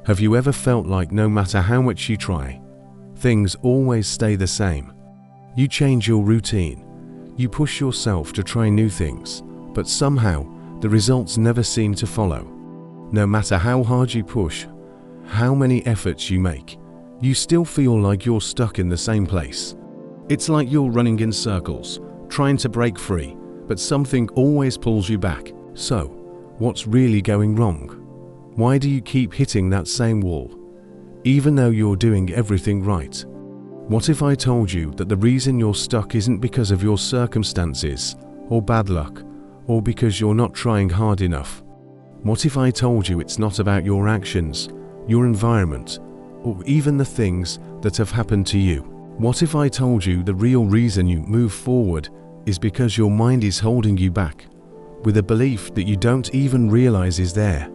Have you ever felt like no matter how much you try, things always stay the same? You change your routine, you push yourself to try new things, but somehow the results never seem to follow. No matter how hard you push, how many efforts you make, you still feel like you're stuck in the same place. It's like you're running in circles, trying to break free, but something always pulls you back. So, what's really going wrong? Why do you keep hitting that same wall, even though you're doing everything right? What if I told you that the reason you're stuck isn't because of your circumstances, or bad luck, or because you're not trying hard enough? What if I told you it's not about your actions, your environment, or even the things that have happened to you? What if I told you the real reason you move forward is because your mind is holding you back, with a belief that you don't even realize is there?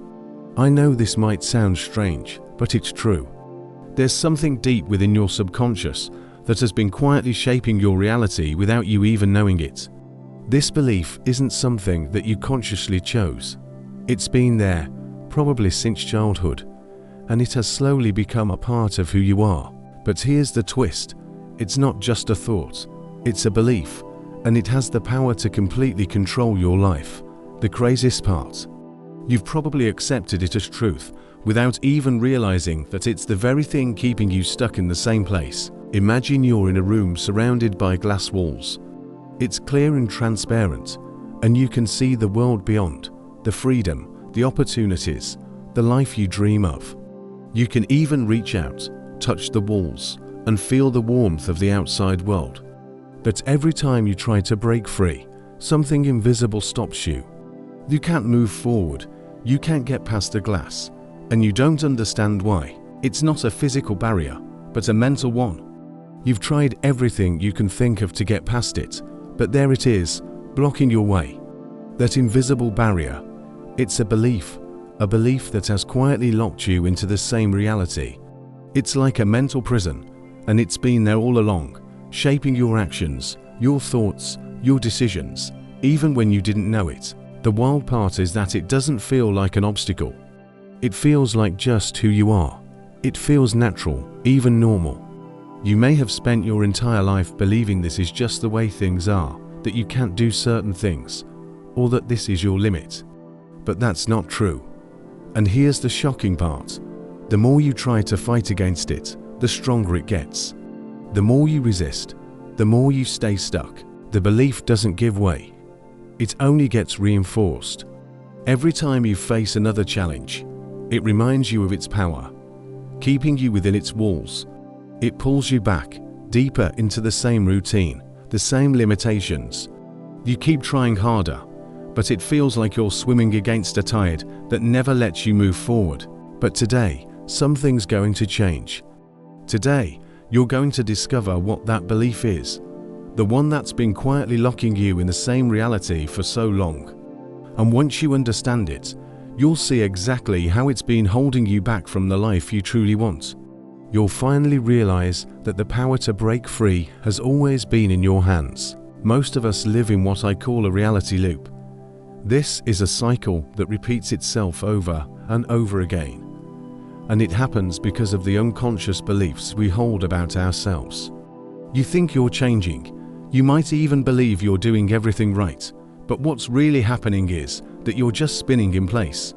I know this might sound strange, but it's true. There's something deep within your subconscious that has been quietly shaping your reality without you even knowing it. This belief isn't something that you consciously chose. It's been there, probably since childhood, and it has slowly become a part of who you are. But here's the twist. It's not just a thought, it's a belief, and it has the power to completely control your life. The craziest part, you've probably accepted it as truth without even realizing that it's the very thing keeping you stuck in the same place. Imagine you're in a room surrounded by glass walls. It's clear and transparent, and you can see the world beyond, the freedom, the opportunities, the life you dream of. You can even reach out, touch the walls, and feel the warmth of the outside world. But every time you try to break free, something invisible stops you. You can't move forward, you can't get past the glass, and you don't understand why. It's not a physical barrier, but a mental one. You've tried everything you can think of to get past it, but there it is, blocking your way. That invisible barrier, it's a belief that has quietly locked you into the same reality. It's like a mental prison, and it's been there all along, shaping your actions, your thoughts, your decisions, even when you didn't know it. The wild part is that it doesn't feel like an obstacle. It feels like just who you are. It feels natural, even normal. You may have spent your entire life believing this is just the way things are, that you can't do certain things, or that this is your limit. But that's not true. And here's the shocking part. The more you try to fight against it, the stronger it gets. The more you resist, the more you stay stuck. The belief doesn't give way. It only gets reinforced. Every time you face another challenge, it reminds you of its power, keeping you within its walls. It pulls you back, deeper into the same routine, the same limitations. You keep trying harder, but it feels like you're swimming against a tide that never lets you move forward. But today, something's going to change. Today, you're going to discover what that belief is, the one that's been quietly locking you in the same reality for so long. And once you understand it, you'll see exactly how it's been holding you back from the life you truly want. You'll finally realize that the power to break free has always been in your hands. Most of us live in what I call a reality loop. This is a cycle that repeats itself over and over again. And it happens because of the unconscious beliefs we hold about ourselves. You think you're changing. You might even believe you're doing everything right. But what's really happening is that you're just spinning in place.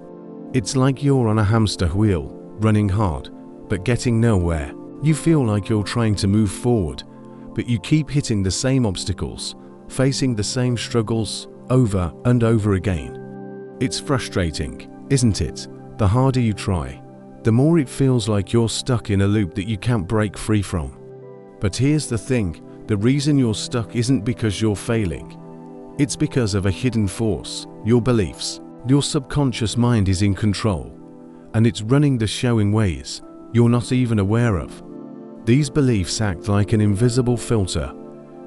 It's like you're on a hamster wheel, running hard, but getting nowhere. You feel like you're trying to move forward, but you keep hitting the same obstacles, facing the same struggles over and over again. It's frustrating, isn't it? The harder you try, the more it feels like you're stuck in a loop that you can't break free from. But here's the thing, the reason you're stuck isn't because you're failing. It's because of a hidden force, your beliefs. Your subconscious mind is in control, and it's running the show in ways you're not even aware of. These beliefs act like an invisible filter,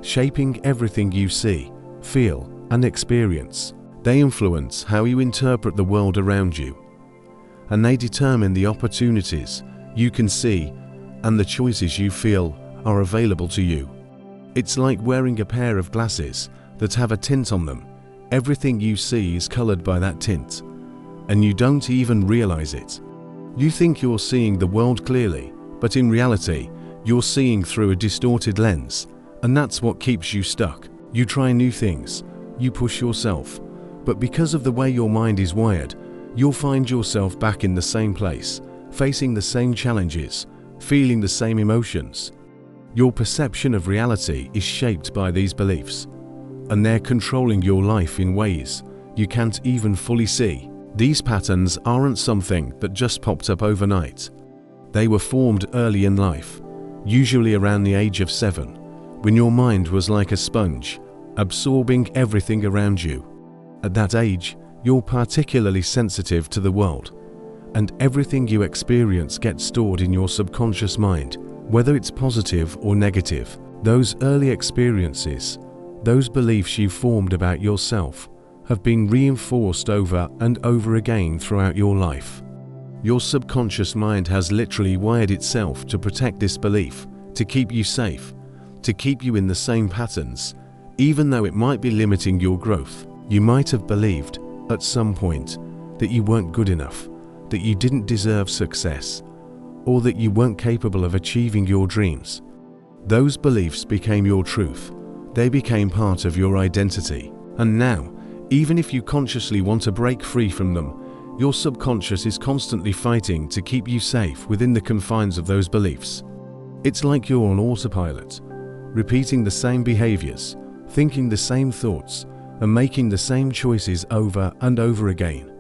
shaping everything you see, feel, and experience. They influence how you interpret the world around you, and they determine the opportunities you can see and the choices you feel are available to you. It's like wearing a pair of glasses that have a tint on them. Everything you see is colored by that tint, and you don't even realize it. You think you're seeing the world clearly, but in reality, you're seeing through a distorted lens, and that's what keeps you stuck. You try new things, you push yourself, but because of the way your mind is wired, you'll find yourself back in the same place, facing the same challenges, feeling the same emotions. Your perception of reality is shaped by these beliefs, and they're controlling your life in ways you can't even fully see. These patterns aren't something that just popped up overnight. They were formed early in life, usually around the age of 7, when your mind was like a sponge, absorbing everything around you. At that age, you're particularly sensitive to the world, and everything you experience gets stored in your subconscious mind, whether it's positive or negative. Those early experiences, those beliefs you formed about yourself, have been reinforced over and over again throughout your life. Your subconscious mind has literally wired itself to protect this belief, to keep you safe, to keep you in the same patterns, even though it might be limiting your growth. You might have believed, at some point, that you weren't good enough, that you didn't deserve success, or that you weren't capable of achieving your dreams. Those beliefs became your truth. They became part of your identity. And now, even if you consciously want to break free from them, your subconscious is constantly fighting to keep you safe within the confines of those beliefs. It's like you're on autopilot, repeating the same behaviors, thinking the same thoughts, and making the same choices over and over again.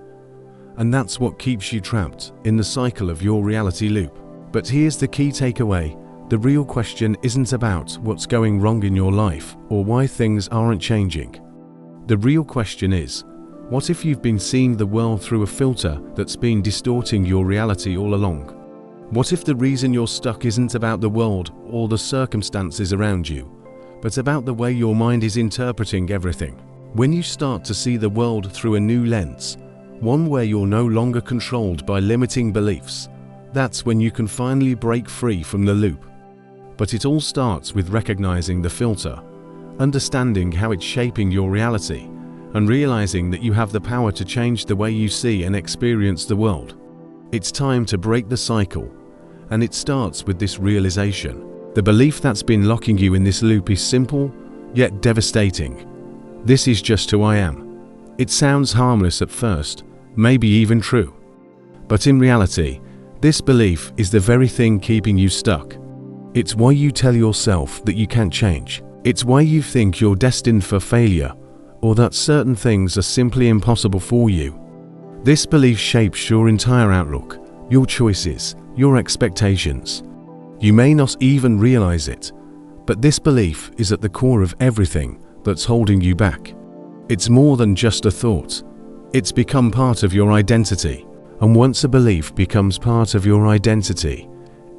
And that's what keeps you trapped in the cycle of your reality loop. But here's the key takeaway. The real question isn't about what's going wrong in your life or why things aren't changing. The real question is, what if you've been seeing the world through a filter that's been distorting your reality all along? What if the reason you're stuck isn't about the world or the circumstances around you, but about the way your mind is interpreting everything? When you start to see the world through a new lens, one where you're no longer controlled by limiting beliefs, that's when you can finally break free from the loop. But it all starts with recognizing the filter, understanding how it's shaping your reality, and realizing that you have the power to change the way you see and experience the world. It's time to break the cycle, and it starts with this realization. The belief that's been locking you in this loop is simple, yet devastating. This is just who I am. It sounds harmless at first, maybe even true. But in reality, this belief is the very thing keeping you stuck. It's why you tell yourself that you can't change. It's why you think you're destined for failure, or that certain things are simply impossible for you. This belief shapes your entire outlook, your choices, your expectations. You may not even realize it, but this belief is at the core of everything that's holding you back. It's more than just a thought. It's become part of your identity, and once a belief becomes part of your identity,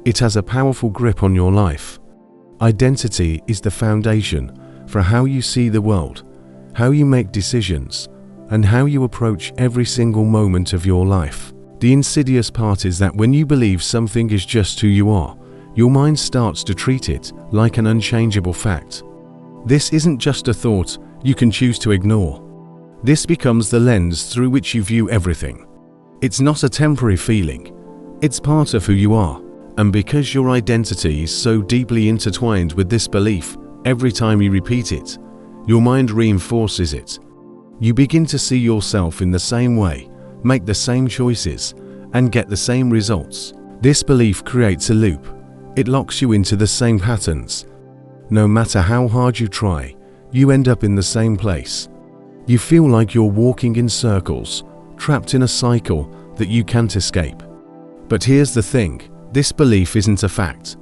it has a powerful grip on your life. Identity is the foundation for how you see the world, how you make decisions, and how you approach every single moment of your life. The insidious part is that when you believe something is just who you are, your mind starts to treat it like an unchangeable fact. This isn't just a thought you can choose to ignore. This becomes the lens through which you view everything. It's not a temporary feeling, it's part of who you are. And because your identity is so deeply intertwined with this belief, every time you repeat it, your mind reinforces it. You begin to see yourself in the same way, make the same choices, and get the same results. This belief creates a loop. It locks you into the same patterns. No matter how hard you try, you end up in the same place. You feel like you're walking in circles, trapped in a cycle that you can't escape. But here's the thing. This belief isn't a fact.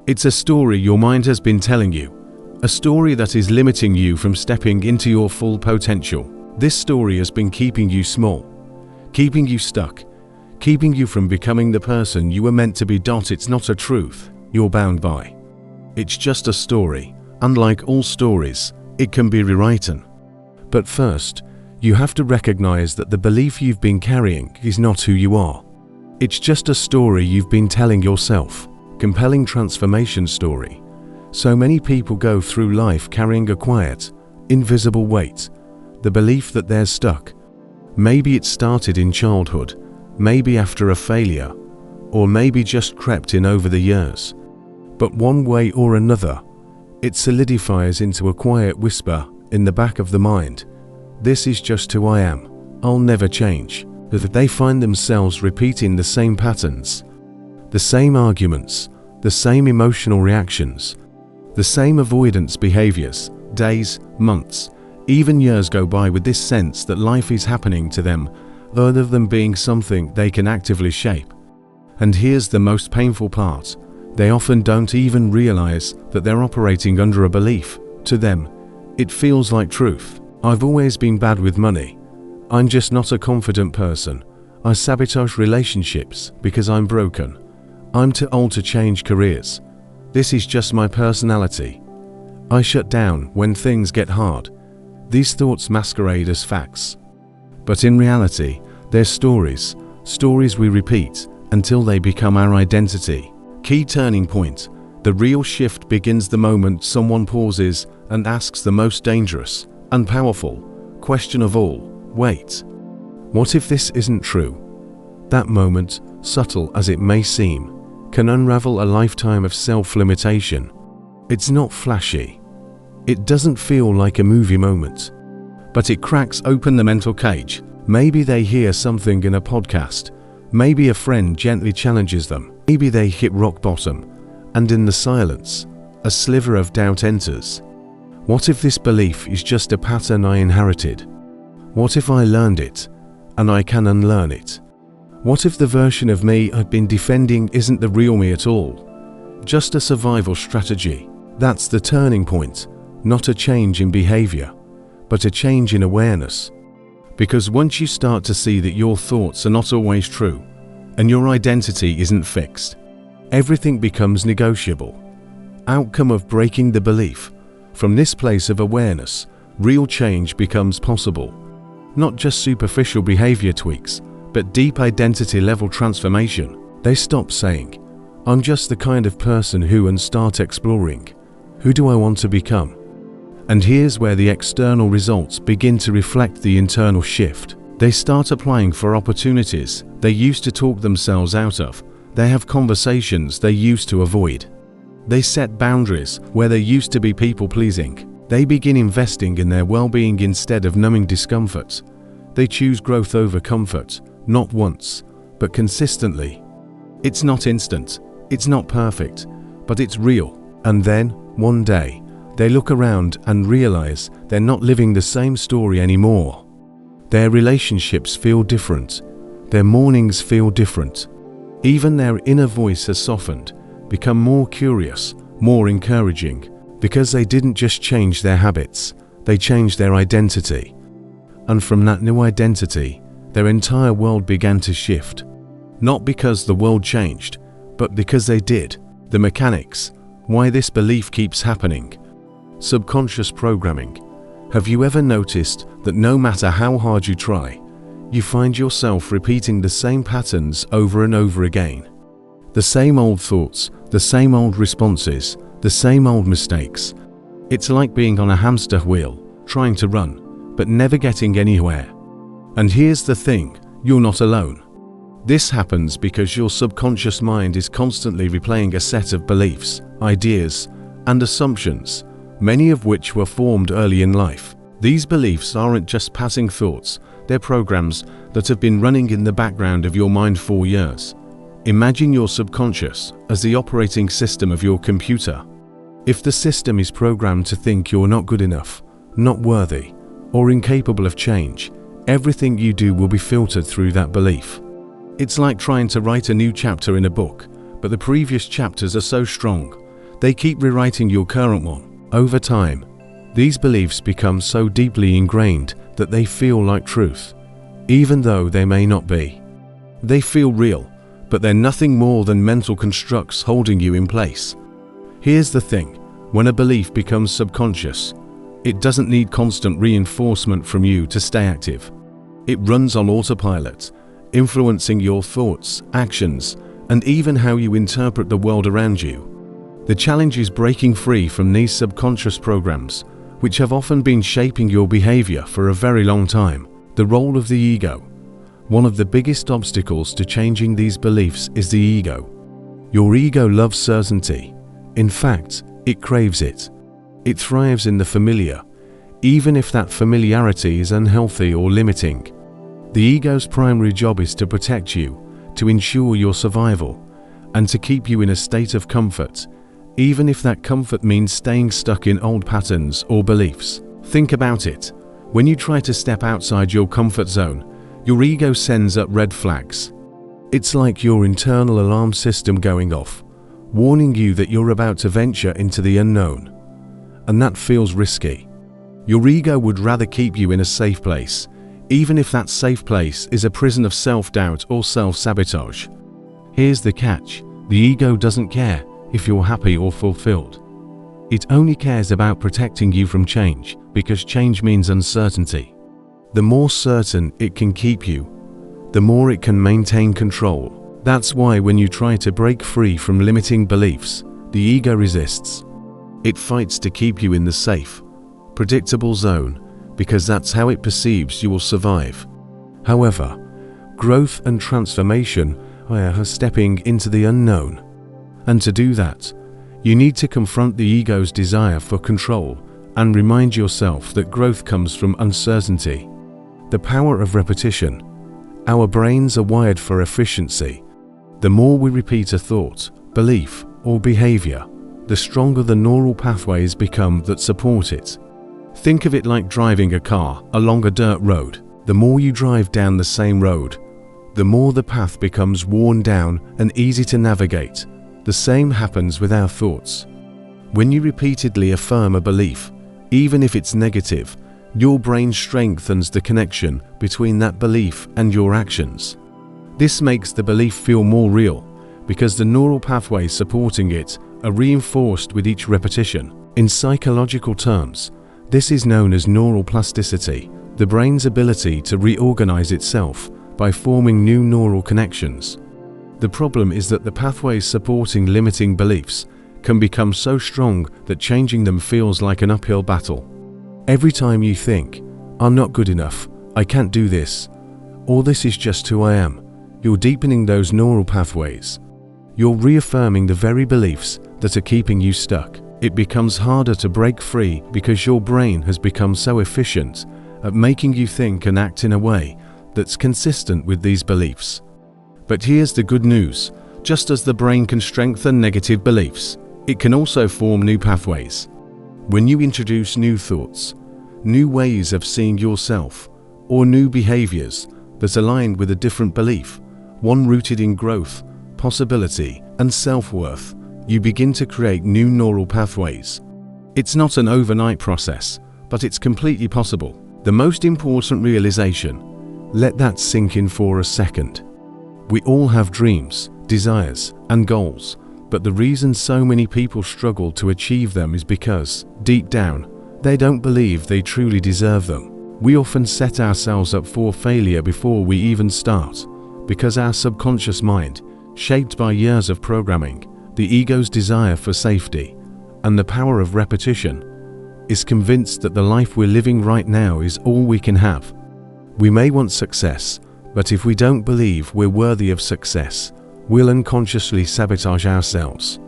It's a story your mind has been telling you, a story that is limiting you from stepping into your full potential. This story has been keeping you small, keeping you stuck, keeping you from becoming the person you were meant to be. It's not a truth you're bound by. It's just a story. Unlike all stories, it can be rewritten. But first, you have to recognize that the belief you've been carrying is not who you are. It's just a story you've been telling yourself. Compelling transformation story. So many people go through life carrying a quiet, invisible weight, the belief that they're stuck. Maybe it started in childhood, maybe after a failure, or maybe just crept in over the years. But one way or another, it solidifies into a quiet whisper in the back of the mind. This is just who I am. I'll never change. That they find themselves repeating the same patterns, the same arguments, the same emotional reactions, the same avoidance behaviors. Days, months, even years go by with this sense that life is happening to them rather than being something they can actively shape. And here's the most painful part. They often don't even realize that they're operating under a belief. To them, it feels like truth. I've always been bad with money. I'm just not a confident person. I sabotage relationships because I'm broken. I'm too old to change careers. This is just my personality. I shut down when things get hard. These thoughts masquerade as facts. But in reality, they're stories we repeat until they become our identity. Key turning point. The real shift begins the moment someone pauses and asks the most dangerous and powerful question of all. Wait, what if this isn't true? That moment, subtle as it may seem, can unravel a lifetime of self-limitation. It's not flashy. It doesn't feel like a movie moment. But it cracks open the mental cage. Maybe they hear something in a podcast. Maybe a friend gently challenges them. Maybe they hit rock bottom. And in the silence, a sliver of doubt enters. What if this belief is just a pattern I inherited? What if I learned it, and I can unlearn it? What if the version of me I've been defending isn't the real me at all? Just a survival strategy. That's the turning point, not a change in behavior, but a change in awareness. Because once you start to see that your thoughts are not always true, and your identity isn't fixed, everything becomes negotiable. Outcome of breaking the belief. From this place of awareness, real change becomes possible. Not just superficial behavior tweaks, but deep identity-level transformation. They stop saying, I'm just the kind of person who, and start exploring, who do I want to become? And here's where the external results begin to reflect the internal shift. They start applying for opportunities they used to talk themselves out of. They have conversations they used to avoid. They set boundaries where they used to be people-pleasing. They begin investing in their well-being instead of numbing discomfort. They choose growth over comfort, not once, but consistently. It's not instant, it's not perfect, but it's real. And then, one day, they look around and realize they're not living the same story anymore. Their relationships feel different. Their mornings feel different. Even their inner voice has softened, become more curious, more encouraging, because they didn't just change their habits, they changed their identity. And from that new identity, their entire world began to shift. Not because the world changed, but because they did. The mechanics, why this belief keeps happening. Subconscious programming. Have you ever noticed that no matter how hard you try, you find yourself repeating the same patterns over and over again? The same old thoughts, the same old responses, the same old mistakes. It's like being on a hamster wheel, trying to run, but never getting anywhere. And here's the thing, you're not alone. This happens because your subconscious mind is constantly replaying a set of beliefs, ideas, and assumptions, many of which were formed early in life. These beliefs aren't just passing thoughts, they're programs that have been running in the background of your mind for years. Imagine your subconscious as the operating system of your computer. If the system is programmed to think you're not good enough, not worthy, or incapable of change, everything you do will be filtered through that belief. It's like trying to write a new chapter in a book, but the previous chapters are so strong, they keep rewriting your current one. Over time, these beliefs become so deeply ingrained that they feel like truth, even though they may not be. They feel real, but they're nothing more than mental constructs holding you in place. Here's the thing, when a belief becomes subconscious, it doesn't need constant reinforcement from you to stay active. It runs on autopilot, influencing your thoughts, actions, and even how you interpret the world around you. The challenge is breaking free from these subconscious programs, which have often been shaping your behavior for a very long time. The role of the ego. One of the biggest obstacles to changing these beliefs is the ego. Your ego loves certainty. In fact, it craves it. It thrives in the familiar, even if that familiarity is unhealthy or limiting. The ego's primary job is to protect you, to ensure your survival, and to keep you in a state of comfort, even if that comfort means staying stuck in old patterns or beliefs. Think about it. When you try to step outside your comfort zone, your ego sends up red flags. It's like your internal alarm system going off, warning you that you're about to venture into the unknown. And that feels risky. Your ego would rather keep you in a safe place, even if that safe place is a prison of self-doubt or self-sabotage. Here's the catch: the ego doesn't care if you're happy or fulfilled. It only cares about protecting you from change, because change means uncertainty. The more certain it can keep you, the more it can maintain control. That's why when you try to break free from limiting beliefs, the ego resists. It fights to keep you in the safe, predictable zone, because that's how it perceives you will survive. However, growth and transformation are stepping into the unknown. And to do that, you need to confront the ego's desire for control and remind yourself that growth comes from uncertainty. The power of repetition. Our brains are wired for efficiency. The more we repeat a thought, belief, or behavior, the stronger the neural pathways become that support it. Think of it like driving a car along a dirt road. The more you drive down the same road, the more the path becomes worn down and easy to navigate. The same happens with our thoughts. When you repeatedly affirm a belief, even if it's negative, your brain strengthens the connection between that belief and your actions. This makes the belief feel more real, because the neural pathways supporting it are reinforced with each repetition. In psychological terms, this is known as neural plasticity, the brain's ability to reorganize itself by forming new neural connections. The problem is that the pathways supporting limiting beliefs can become so strong that changing them feels like an uphill battle. Every time you think, "I'm not good enough, I can't do this," or "this is just who I am," you're deepening those neural pathways. You're reaffirming the very beliefs that are keeping you stuck. It becomes harder to break free because your brain has become so efficient at making you think and act in a way that's consistent with these beliefs. But here's the good news: just as the brain can strengthen negative beliefs, it can also form new pathways. When you introduce new thoughts, new ways of seeing yourself, or new behaviors that align with a different belief, one rooted in growth, possibility, and self-worth, you begin to create new neural pathways. It's not an overnight process, but it's completely possible. The most important realization, let that sink in for a second. We all have dreams, desires, and goals, but the reason so many people struggle to achieve them is because, deep down, they don't believe they truly deserve them. We often set ourselves up for failure before we even start, because our subconscious mind, shaped by years of programming, the ego's desire for safety, and the power of repetition, is convinced that the life we're living right now is all we can have. We may want success, but if we don't believe we're worthy of success, we'll unconsciously sabotage ourselves.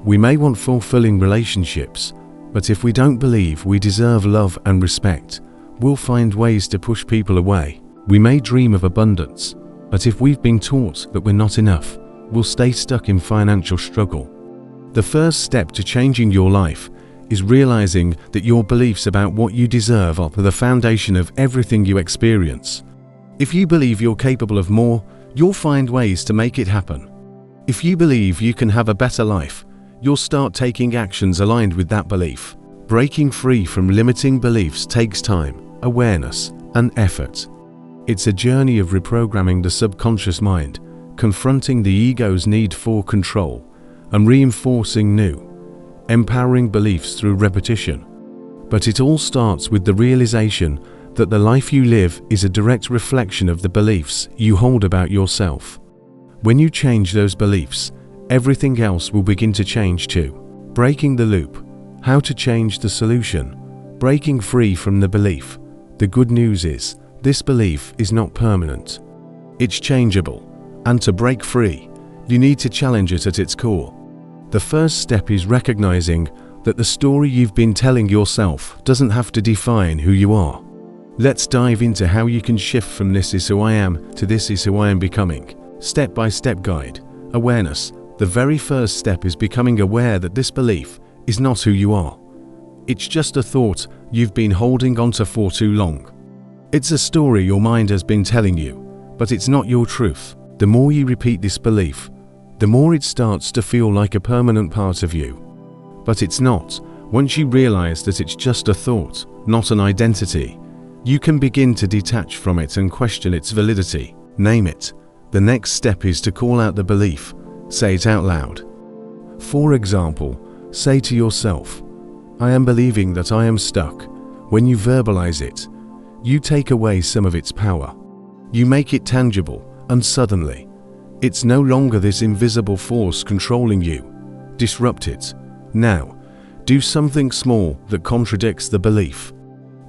We may want fulfilling relationships, but if we don't believe we deserve love and respect, we'll find ways to push people away. We may dream of abundance, but if we've been taught that we're not enough, we'll stay stuck in financial struggle. The first step to changing your life is realizing that your beliefs about what you deserve are the foundation of everything you experience. If you believe you're capable of more, you'll find ways to make it happen. If you believe you can have a better life, you'll start taking actions aligned with that belief. Breaking free from limiting beliefs takes time, awareness, and effort. It's a journey of reprogramming the subconscious mind, confronting the ego's need for control, and reinforcing new, empowering beliefs through repetition. But it all starts with the realization that the life you live is a direct reflection of the beliefs you hold about yourself. When you change those beliefs, everything else will begin to change too. Breaking the loop. How to change the solution. Breaking free from the belief. The good news is, this belief is not permanent. It's changeable, and to break free, you need to challenge it at its core. The first step is recognizing that the story you've been telling yourself doesn't have to define who you are. Let's dive into how you can shift from "this is who I am" to "this is who I am becoming." Step-by-step guide. Awareness. The very first step is becoming aware that this belief is not who you are. It's just a thought you've been holding onto for too long. It's a story your mind has been telling you, but it's not your truth. The more you repeat this belief, the more it starts to feel like a permanent part of you. But it's not. Once you realize that it's just a thought, not an identity, you can begin to detach from it and question its validity. Name it. The next step is to call out the belief. Say it out loud. For example, say to yourself, "I am believing that I am stuck." When you verbalize it, you take away some of its power. You make it tangible, and suddenly, it's no longer this invisible force controlling you. Disrupt it. Now, do something small that contradicts the belief.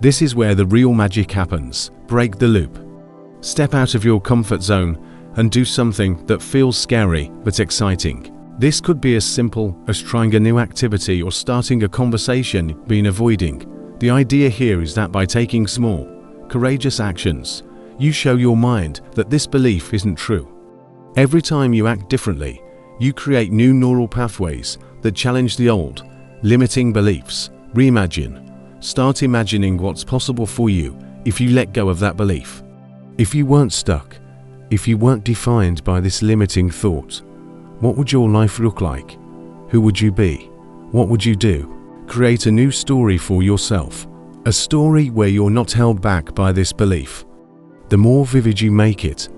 This is where the real magic happens. Break the loop. Step out of your comfort zone and do something that feels scary but exciting. This could be as simple as trying a new activity or starting a conversation you've been avoiding. The idea here is that by taking small, courageous actions, you show your mind that this belief isn't true. Every time you act differently, you create new neural pathways that challenge the old, limiting beliefs. Reimagine. Start imagining what's possible for you if you let go of that belief. If you weren't stuck, if you weren't defined by this limiting thought, what would your life look like? Who would you be? What would you do? Create a new story for yourself. A story where you're not held back by this belief. The more vivid you make it,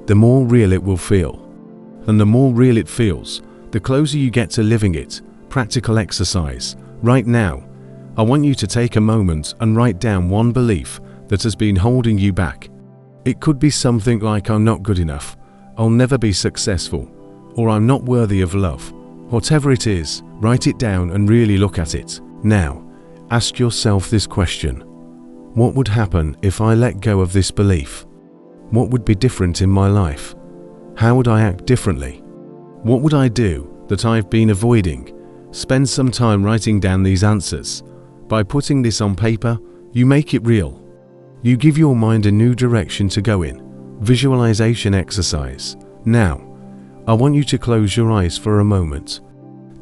the more real it will feel. And the more real it feels, the closer you get to living it. Practical exercise. Right now, I want you to take a moment and write down one belief that has been holding you back. It could be something like "I'm not good enough," "I'll never be successful," or "I'm not worthy of love." Whatever it is, write it down and really look at it. Now, ask yourself this question. What would happen if I let go of this belief? What would be different in my life? How would I act differently? What would I do that I've been avoiding? Spend some time writing down these answers. By putting this on paper, you make it real. You give your mind a new direction to go in. Visualization exercise. Now, I want you to close your eyes for a moment.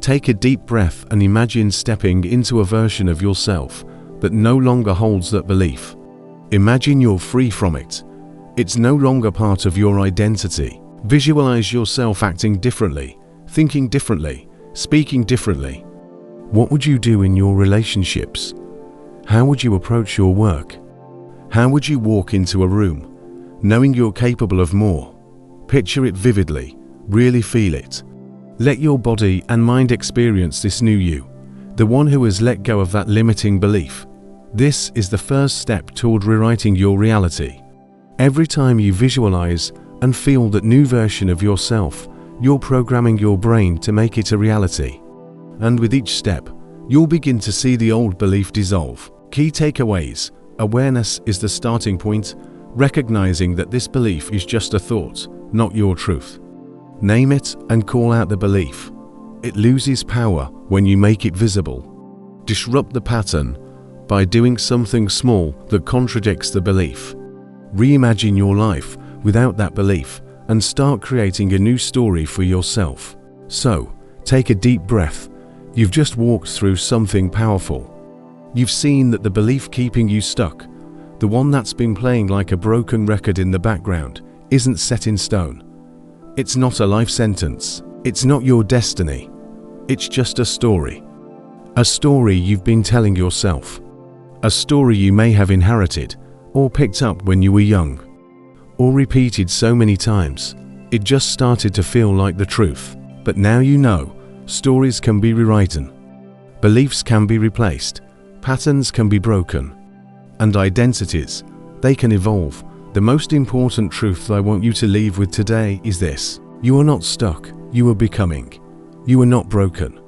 Take a deep breath and imagine stepping into a version of yourself that no longer holds that belief. Imagine you're free from it. It's no longer part of your identity. Visualize yourself acting differently, thinking differently, speaking differently. What would you do in your relationships? How would you approach your work? How would you walk into a room, knowing you're capable of more? Picture it vividly, really feel it. Let your body and mind experience this new you, the one who has let go of that limiting belief. This is the first step toward rewriting your reality. Every time you visualize and feel that new version of yourself, you're programming your brain to make it a reality. And with each step, you'll begin to see the old belief dissolve. Key takeaways. Awareness is the starting point, recognizing that this belief is just a thought, not your truth. Name it and call out the belief. It loses power when you make it visible. Disrupt the pattern by doing something small that contradicts the belief. Reimagine your life without that belief and start creating a new story for yourself. So, take a deep breath. You've just walked through something powerful. You've seen that the belief keeping you stuck, the one that's been playing like a broken record in the background, isn't set in stone. It's not a life sentence. It's not your destiny. It's just a story. A story you've been telling yourself. A story you may have inherited, or picked up when you were young, or repeated so many times, it just started to feel like the truth. But now you know, stories can be rewritten. Beliefs can be replaced. Patterns can be broken. And identities, they can evolve. The most important truth I want you to leave with today is this. You are not stuck. You are becoming. You are not broken.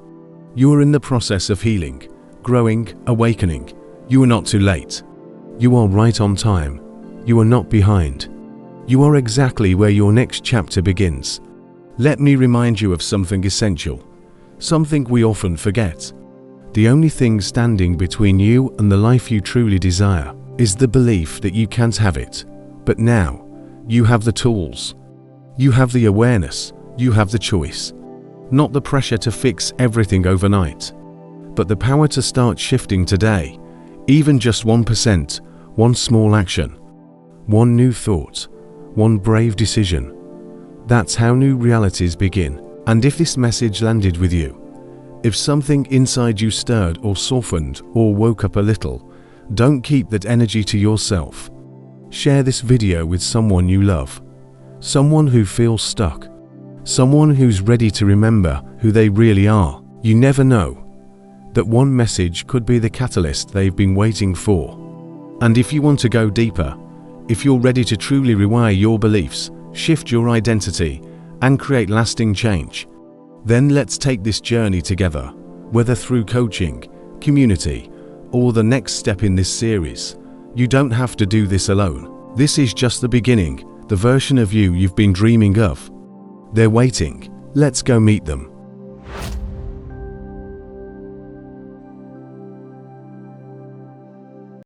You are in the process of healing, growing, awakening. You are not too late. You are right on time. You are not behind. You are exactly where your next chapter begins. Let me remind you of something essential, something we often forget. The only thing standing between you and the life you truly desire is the belief that you can't have it. But now, you have the tools. You have the awareness. You have the choice. Not the pressure to fix everything overnight, but the power to start shifting today. Even just 1%, one small action, one new thought, one brave decision. That's how new realities begin. And if this message landed with you, if something inside you stirred or softened or woke up a little, don't keep that energy to yourself. Share this video with someone you love, someone who feels stuck, someone who's ready to remember who they really are. You never know. That one message could be the catalyst they've been waiting for. And if you want to go deeper, if you're ready to truly rewire your beliefs, shift your identity, and create lasting change, then let's take this journey together, whether through coaching, community, or the next step in this series. You don't have to do this alone. This is just the beginning, the version of you you've been dreaming of. They're waiting. Let's go meet them.